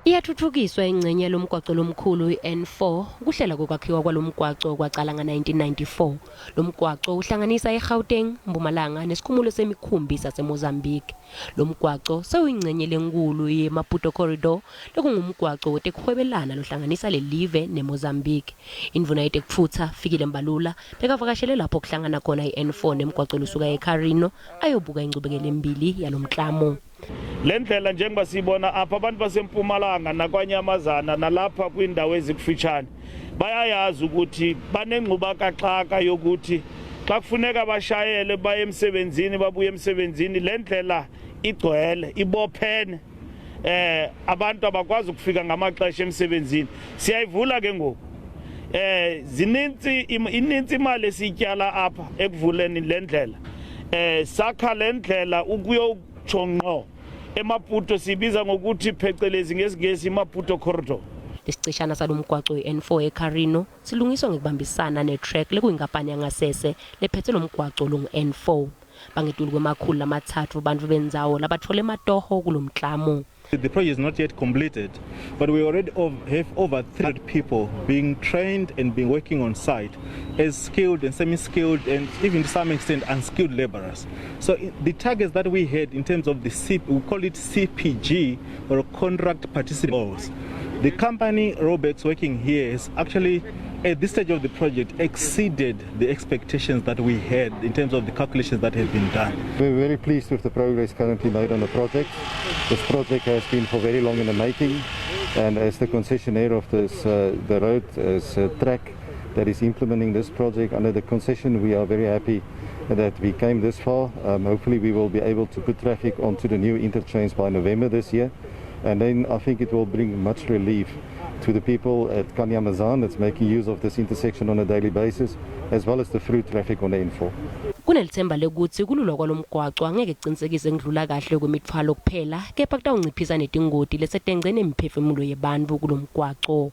Iyatfutfukiswa incenye lomgwaco lomkhulu iN4 kuhlela kokwakhiwa kwalomgwaco kwaqala nga-1994. Lomgwaco uhlanganisa eGauteng, eMpumalanga nesikhumulo semikhumbi saseMozambique. Lomgwaco sewuyingcenye lenkulu yeMaputo Corridor lekungumgwaco wetekuhwebelana lohlanganisa lelive neMozambique. Indvuna yetekufutsa fikile Mbalula bekavakashele lapho kuhlangana khona iN4 nemgwaco lusuka eKarino ayobuka ingcubekela embili yalomklamo. Lendlela njengoba sibona apha abantu baseMpumalanga nakwanyamazana nalapha kwindawo ezikufitshane bayayazi ukuthi banengxubakaxaka yokuthi xa kufuneka bashayele baye emsebenzini babuye emsebenzini lendlela igcwele ibophene abantu abakwazi ukufika ngamaxesha emsebenzini siyayivula ke ngoku inintsi imali esityala apha ekuvuleni lendlela sakha lendlela ukuyochongqo eMaputo sibiza ngokuthi phecelezi ngesingesi iMaputo Corridor. Lesicishana salomgwaco iN4 eKarino silungiswa ngekubambisana netrack lekuyinkampani yangasese lephethe lomgwaco longu-N4. Bangetulu kwemakhulu amathathu bantu bendzawo labatfole ematoho kulomklamo. The project is not yet completed, but we already have over 300 people being trained and being working on site as skilled and semi-skilled and even to some extent unskilled laborers. So the targets that we had in terms of the we call it CPG or contract participants. The company Robex working here is actually at this stage of the project exceeded the expectations that we had in terms of the calculations that have been done. We're very pleased with the progress currently made on the project. This project has been for very long in the making, and as the concessionaire of this, the road is a track that is implementing this project under the concession. We are very happy that we came this far. Hopefully we will be able to put traffic onto the new interchange by November this year, and then I think it will bring much relief to the people at Kanyamazan that's making use of this intersection on a daily basis, as well as the through traffic on the N4. Kunelithemba lekuthi kululwa kwalomgwaco angeke kucinisekise ngidlula kahle kwemithwalo kuphela kepha kutawunciphisa netingoti lesetengcene imiphefumulo yebantu kulomgwaco.